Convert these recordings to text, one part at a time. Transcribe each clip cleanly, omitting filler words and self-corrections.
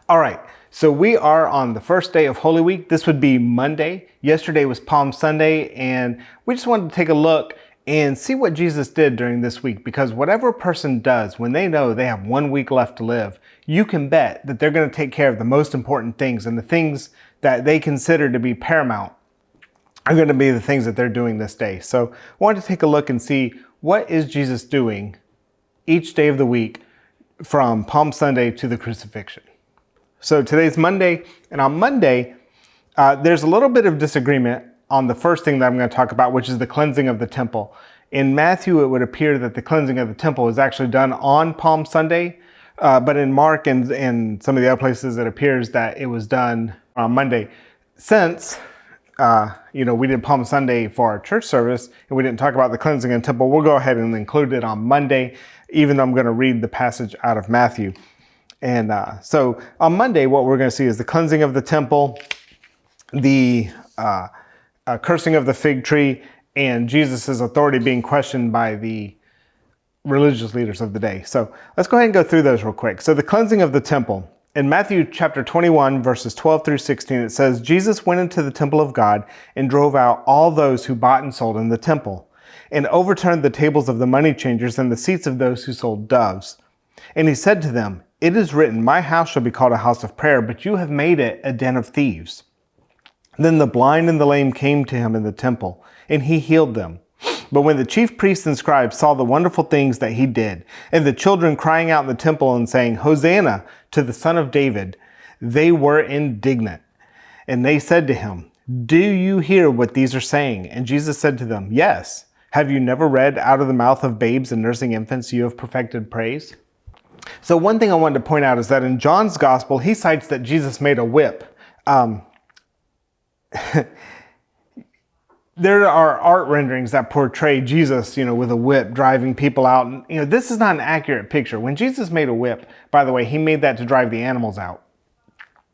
All right, so we are on the first day of Holy Week. This would be Monday. Yesterday was Palm Sunday, and we just wanted to take a look and see what Jesus did during this week, because whatever a person does when they know they have 1 week left to live, you can bet that they're going to take care of the most important things, and the things that they consider to be paramount are going to be the things that they're doing this day. So I wanted to take a look and see, what is Jesus doing each day of the week from Palm Sunday to the crucifixion. So today's Monday, and on Monday, there's a little bit of disagreement on the first thing that I'm going to talk about, which is the cleansing of the temple. In Matthew, it would appear that the cleansing of the temple is actually done on Palm Sunday, but in Mark and some of the other places, it appears that it was done on Monday. Since we did Palm Sunday for our church service, and we didn't talk about the cleansing of the temple, we'll go ahead and include it on Monday, even though I'm going to read the passage out of Matthew. And so on Monday, what we're going to see is the cleansing of the temple, the cursing of the fig tree, and Jesus' authority being questioned by the religious leaders of the day. So let's go ahead and go through those real quick. So the cleansing of the temple. In Matthew chapter 21, verses 12 through 16, it says, Jesus went into the temple of God and drove out all those who bought and sold in the temple, and overturned the tables of the money changers and the seats of those who sold doves. And he said to them, "It is written, my house shall be called a house of prayer, but you have made it a den of thieves." Then the blind and the lame came to him in the temple, and he healed them. But when the chief priests and scribes saw the wonderful things that he did, and the children crying out in the temple and saying, "Hosanna to the Son of David," they were indignant. And they said to him, "Do you hear what these are saying?" And Jesus said to them, "Yes. Have you never read, out of the mouth of babes and nursing infants you have perfected praise?" So one thing I wanted to point out is that in John's gospel, he cites that Jesus made a whip. There are art renderings that portray Jesus, with a whip driving people out. And, this is not an accurate picture. When Jesus made a whip, by the way, he made that to drive the animals out,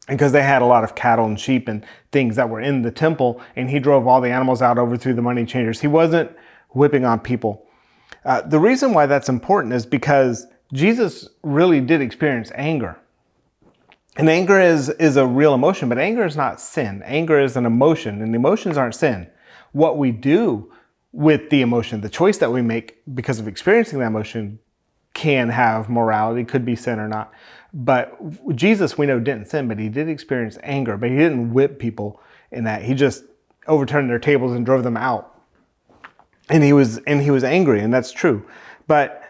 because they had a lot of cattle and sheep and things that were in the temple, and he drove all the animals out over through the money changers. He wasn't whipping on people. The reason why that's important is because Jesus really did experience anger. And anger is a real emotion, but anger is not sin. Anger is an emotion, and emotions aren't sin. What we do with the emotion, the choice that we make because of experiencing that emotion, can have morality, could be sin or not. But Jesus, we know, didn't sin, but he did experience anger, but he didn't whip people in that. He just overturned their tables and drove them out. And he was angry, and that's true. But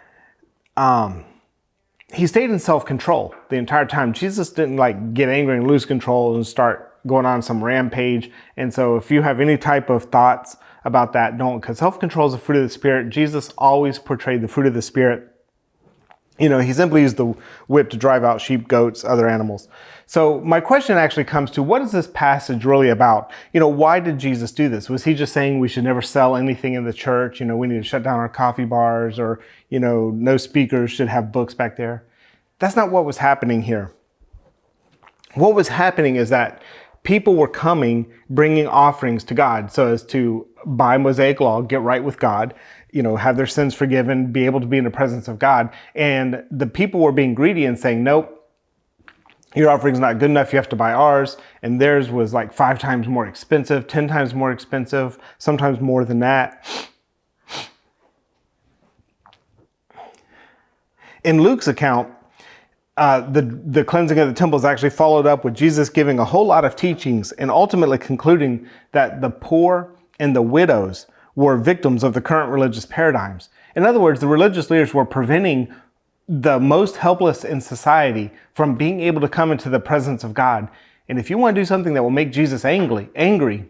he stayed in self-control the entire time. Jesus didn't get angry and lose control and start going on some rampage. And so if you have any type of thoughts about that, don't, because self-control is the fruit of the Spirit. Jesus always portrayed the fruit of the Spirit. He simply used the whip to drive out sheep, goats, other animals. So my question actually comes to, what is this passage really about? Why did Jesus do this? Was he just saying we should never sell anything in the church? We need to shut down our coffee bars, or, no speakers should have books back there? That's not what was happening here. What was happening is that people were coming, bringing offerings to God so as to, by Mosaic law, get right with God, have their sins forgiven, be able to be in the presence of God. And the people were being greedy and saying, "Nope, your offering's not good enough, you have to buy ours." And theirs was 5 times more expensive, 10 times more expensive, sometimes more than that. In Luke's account, the cleansing of the temple is actually followed up with Jesus giving a whole lot of teachings and ultimately concluding that the poor and the widows were victims of the current religious paradigms. In other words, the religious leaders were preventing the most helpless in society from being able to come into the presence of God. And if you want to do something that will make Jesus angry,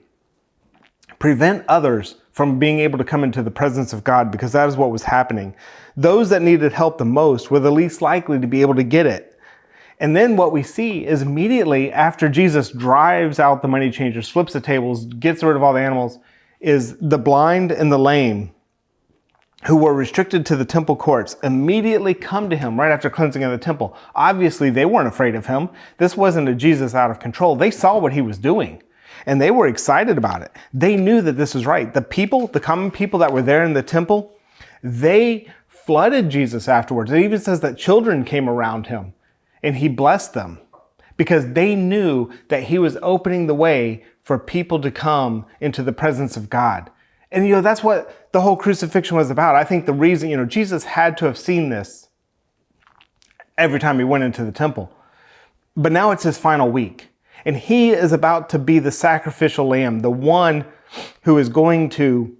prevent others from being able to come into the presence of God, because that is what was happening. Those that needed help the most were the least likely to be able to get it. And then what we see is immediately after Jesus drives out the money changers, flips the tables, gets rid of all the animals, is the blind and the lame, who were restricted to the temple courts, immediately come to him right after cleansing of the temple. Obviously, they weren't afraid of him. This wasn't a Jesus out of control. They saw what he was doing, and they were excited about it. They knew that this was right. The common people that were there in the temple, they flooded Jesus afterwards. It even says that children came around him, and he blessed them. because they knew that he was opening the way for people to come into the presence of God. And, that's what the whole crucifixion was about. I think the reason, Jesus had to have seen this every time he went into the temple. But now it's his final week. And he is about to be the sacrificial lamb, the one who is going to,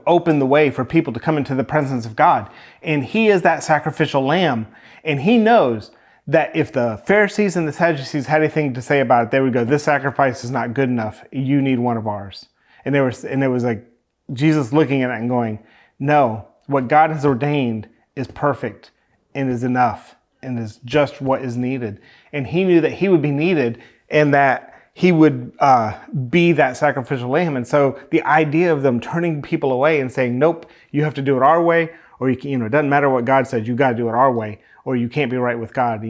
open the way for people to come into the presence of God. And he is that sacrificial lamb. And he knows that if the Pharisees and the Sadducees had anything to say about it, they would go, this sacrifice is not good enough. You need one of ours. And it was like Jesus looking at it and going, no, what God has ordained is perfect and is enough and is just what is needed. And he knew that he would be needed and that he would be that sacrificial lamb. And so the idea of them turning people away and saying, nope, you have to do it our way, or it doesn't matter what God said, you got to do it our way, or you can't be right with God.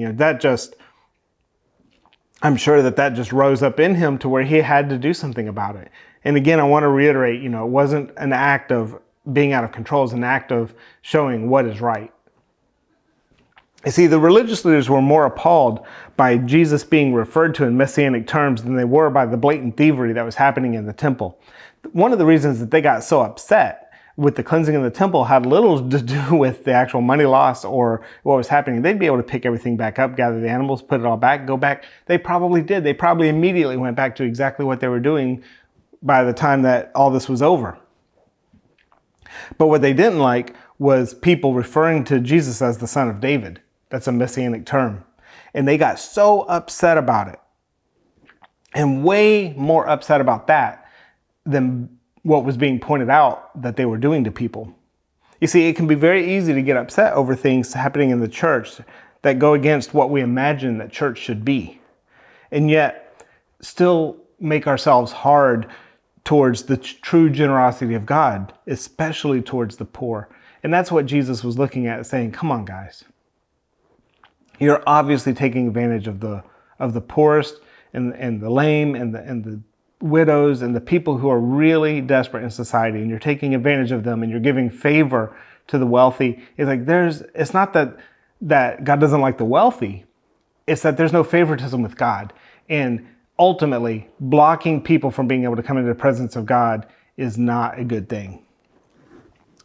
I'm sure that just rose up in him to where he had to do something about it. And again, I want to reiterate, it wasn't an act of being out of control, it's an act of showing what is right. You see, the religious leaders were more appalled by Jesus being referred to in messianic terms than they were by the blatant thievery that was happening in the temple. One of the reasons that they got so upset with the cleansing of the temple had little to do with the actual money loss or what was happening. They'd be able to pick everything back up, gather the animals, put it all back, go back. They probably did. They probably immediately went back to exactly what they were doing by the time that all this was over. But what they didn't like was people referring to Jesus as the Son of David. That's a messianic term. And they got so upset about it. And way more upset about that than what was being pointed out that they were doing to people. You see, it can be very easy to get upset over things happening in the church that go against what we imagine that church should be. And yet still make ourselves hard towards the true generosity of God, especially towards the poor. And that's what Jesus was looking at, saying, come on, guys. You're obviously taking advantage of the poorest and the lame and the widows and the people who are really desperate in society, and you're taking advantage of them and you're giving favor to the wealthy. It's like it's not that God doesn't like the wealthy. It's that there's no favoritism with God. And ultimately, blocking people from being able to come into the presence of God is not a good thing.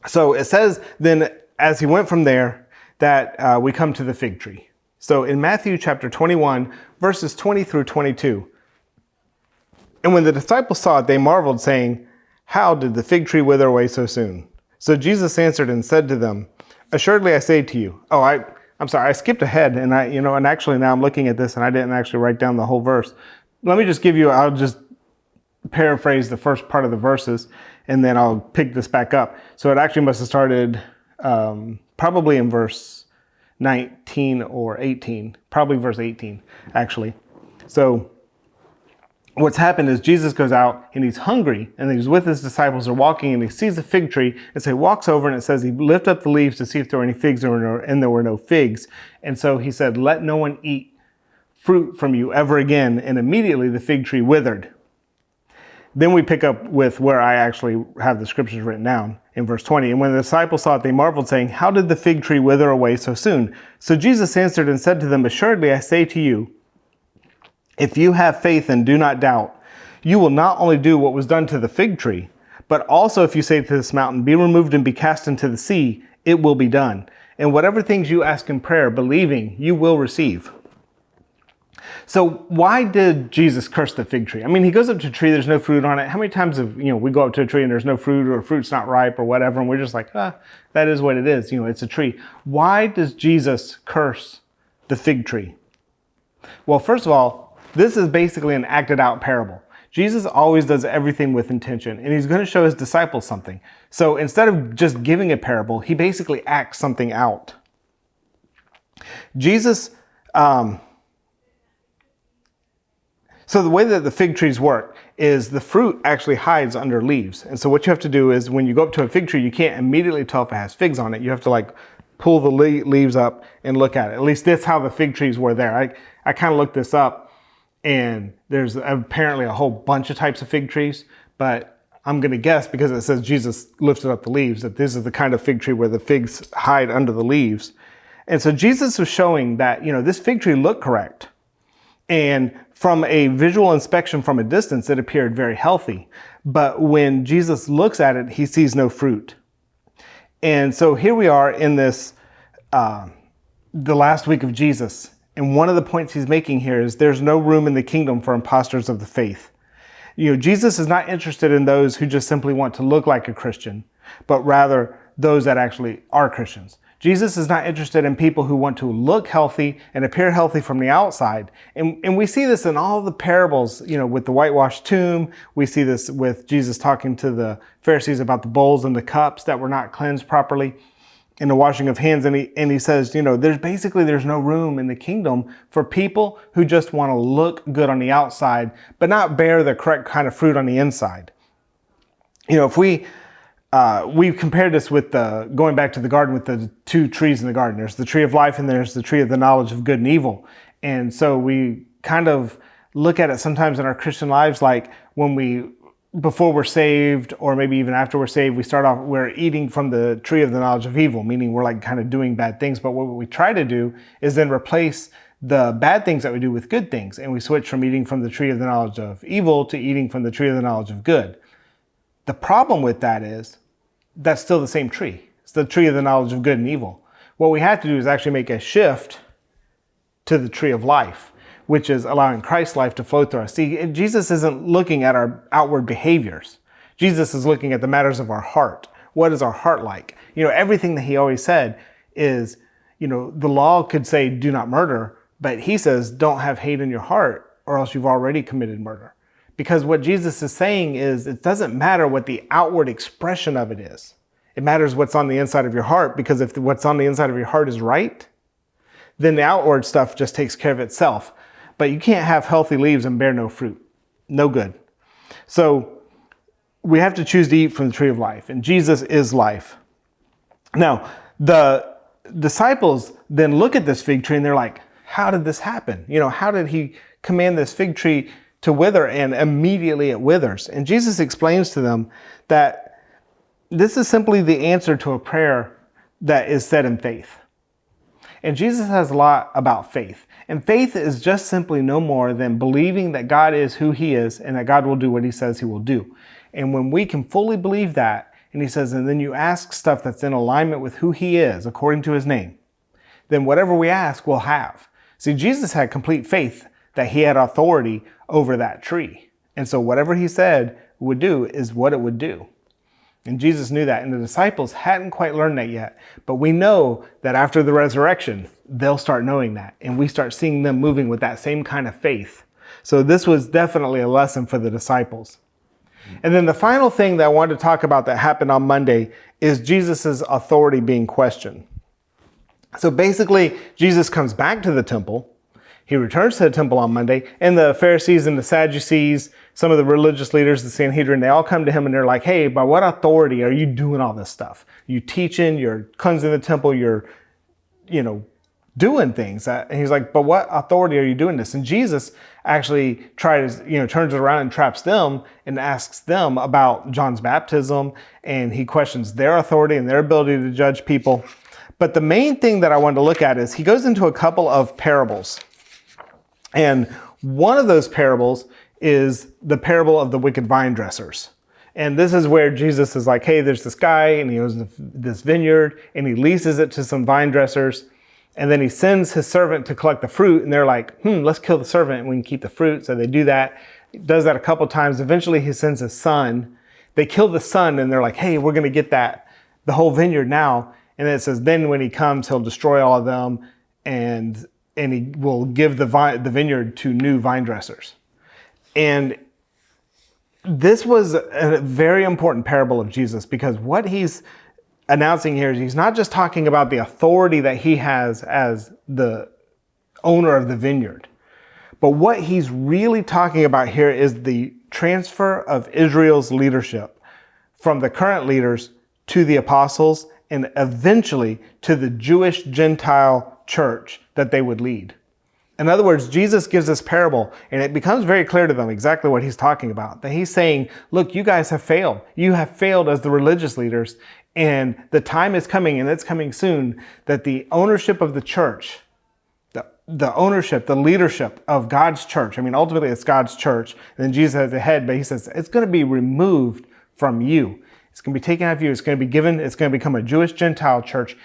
So it says then, as he went from there, that we come to the fig tree. So in Matthew chapter 21, verses 20 through 22, and when the disciples saw it, they marveled, saying, how did the fig tree wither away so soon? So Jesus answered and said to them, assuredly I say to you, I'm sorry, I skipped ahead, and and actually now I'm looking at this and I didn't actually write down the whole verse. Let me just I'll just paraphrase the first part of the verses, and then I'll pick this back up. So it actually must have started probably in verse 19 or 18, probably verse 18, actually. So what's happened is Jesus goes out and he's hungry, and he's with his disciples, are walking, and he sees a fig tree, and so he walks over, and it says he lifted up the leaves to see if there were any figs, and there were no figs. And so he said, let no one eat fruit from you ever again. And immediately the fig tree withered. Then we pick up with where I actually have the scriptures written down in verse 20. And when the disciples saw it, they marveled, saying, how did the fig tree wither away so soon? So Jesus answered and said to them, assuredly I say to you, if you have faith and do not doubt, you will not only do what was done to the fig tree, but also if you say to this mountain, be removed and be cast into the sea, it will be done. And whatever things you ask in prayer, believing, you will receive. So why did Jesus curse the fig tree? I mean, he goes up to a tree, there's no fruit on it. How many times have, we go up to a tree and there's no fruit, or fruit's not ripe or whatever, and we're just like, that is what it is. It's a tree. Why does Jesus curse the fig tree? Well, first of all, this is basically an acted out parable. Jesus always does everything with intention, and he's going to show his disciples something. So instead of just giving a parable, he basically acts something out. Jesus, so the way that the fig trees work is the fruit actually hides under leaves. And so what you have to do is when you go up to a fig tree, you can't immediately tell if it has figs on it. You have to pull the leaves up and look at it. At least that's how the fig trees were there. I kind of looked this up, and there's apparently a whole bunch of types of fig trees, but I'm going to guess, because it says Jesus lifted up the leaves, that this is the kind of fig tree where the figs hide under the leaves. And so Jesus was showing that, this fig tree looked correct. And from a visual inspection from a distance, it appeared very healthy. But when Jesus looks at it, he sees no fruit. And so here we are in this, the last week of Jesus. And one of the points he's making here is there's no room in the kingdom for imposters of the faith. Jesus is not interested in those who just simply want to look like a Christian, but rather those that actually are Christians. Jesus is not interested in people who want to look healthy and appear healthy from the outside. And we see this in all the parables, with the whitewashed tomb. We see this with Jesus talking to the Pharisees about the bowls and the cups that were not cleansed properly, and the washing of hands. And he says, there's no room in the kingdom for people who just want to look good on the outside, but not bear the correct kind of fruit on the inside. If we've compared this with going back to the garden with the two trees in the garden. There's the tree of life and there's the tree of the knowledge of good and evil. And so we kind of look at it sometimes in our Christian lives, like before we're saved, or maybe even after we're saved, we're eating from the tree of the knowledge of evil, meaning we're like kind of doing bad things. But what we try to do is then replace the bad things that we do with good things. And we switch from eating from the tree of the knowledge of evil to eating from the tree of the knowledge of good. The problem with that is that's still the same tree. It's the tree of the knowledge of good and evil. What we have to do is actually make a shift to the tree of life, which is allowing Christ's life to flow through us. See, Jesus isn't looking at our outward behaviors. Jesus is looking at the matters of our heart. What is our heart like? Everything that he always said is, the law could say, do not murder, but he says, don't have hate in your heart, or else you've already committed murder. Because what Jesus is saying is it doesn't matter what the outward expression of it is. It matters what's on the inside of your heart, because if what's on the inside of your heart is right, then the outward stuff just takes care of itself. But you can't have healthy leaves and bear no fruit. No good. So we have to choose to eat from the tree of life, and Jesus is life. Now, the disciples then look at this fig tree and they're like, how did this happen? How did he command this fig tree to wither, and immediately it withers? And Jesus explains to them that this is simply the answer to a prayer that is said in faith. And Jesus has a lot about faith. And faith is just simply no more than believing that God is who he is and that God will do what he says he will do. And when we can fully believe that, and he says, and then you ask stuff that's in alignment with who he is, according to his name, then whatever we ask, we'll have. See, Jesus had complete faith that he had authority over that tree. And so whatever he said would do is what it would do. And Jesus knew that, and the disciples hadn't quite learned that yet. But we know that after the resurrection, they'll start knowing that, and we start seeing them moving with that same kind of faith. So this was definitely a lesson for the disciples. And then the final thing that I wanted to talk about that happened on Monday is Jesus's authority being questioned. So basically, Jesus comes back to the temple. He returns to the temple on Monday, and the Pharisees and the Sadducees, some of the religious leaders, the Sanhedrin, they all come to him and they're like, hey, by what authority are you doing all this stuff? You teaching, you're cleansing the temple, you're, doing things. And he's like, but what authority are you doing this? And Jesus actually turns it around and traps them and asks them about John's baptism, and he questions their authority and their ability to judge people. But the main thing that I wanted to look at is he goes into a couple of parables. And one of those parables is the parable of the wicked vine dressers. And this is where Jesus is like, hey, there's this guy, and he owns this vineyard, and he leases it to some vine dressers. And then he sends his servant to collect the fruit, and they're like, let's kill the servant and we can keep the fruit. So they do that. He does that a couple times. Eventually he sends his son. They kill the son, and they're like, hey, we're going to get the whole vineyard now. And then it says, then when he comes, he'll destroy all of them, and he will give the vineyard to new vine dressers. And this was a very important parable of Jesus, because what he's announcing here is he's not just talking about the authority that he has as the owner of the vineyard, but what he's really talking about here is the transfer of Israel's leadership from the current leaders to the apostles, and eventually to the Jewish Gentile church that they would lead. In other words, Jesus gives this parable, and it becomes very clear to them exactly what he's talking about. That he's saying, look, you guys have failed. You have failed as the religious leaders, And the time is coming, and it's coming soon, that the ownership of the church, the ownership, the leadership of God's church, I mean, ultimately it's God's church, and then Jesus has the head, but he says it's going to be removed from you. It's going to be taken out of you. It's going to be given, it's going to become a Jewish Gentile church,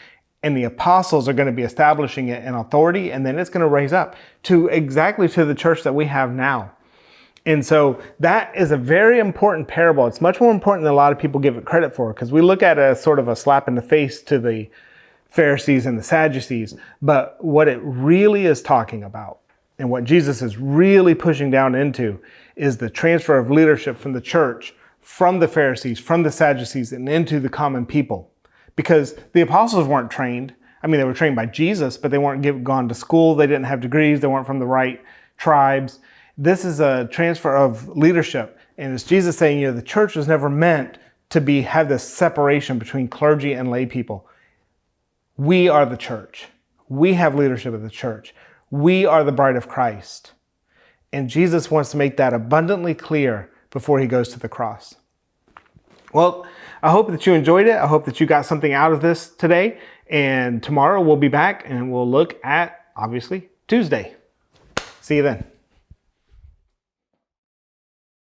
and the apostles are going to be establishing it in authority, and then it's going to raise up to exactly to the church that we have now. And so that is a very important parable. It's much more important than a lot of people give it credit for, because we look at it as sort of a slap in the face to the Pharisees and the Sadducees. But what it really is talking about, and what Jesus is really pushing down into, is the transfer of leadership from the church, from the Pharisees, from the Sadducees, and into the common people. Because the apostles weren't trained. I mean, they were trained by Jesus, but they weren't gone to school. They didn't have degrees. They weren't from the right tribes. This is a transfer of leadership. And it's Jesus saying, the church was never meant to have this separation between clergy and lay people. We are the church. We have leadership of the church. We are the bride of Christ. And Jesus wants to make that abundantly clear before he goes to the cross. Well, I hope that you enjoyed it. I hope that you got something out of this today. And tomorrow we'll be back and we'll look at, obviously, Tuesday. See you then.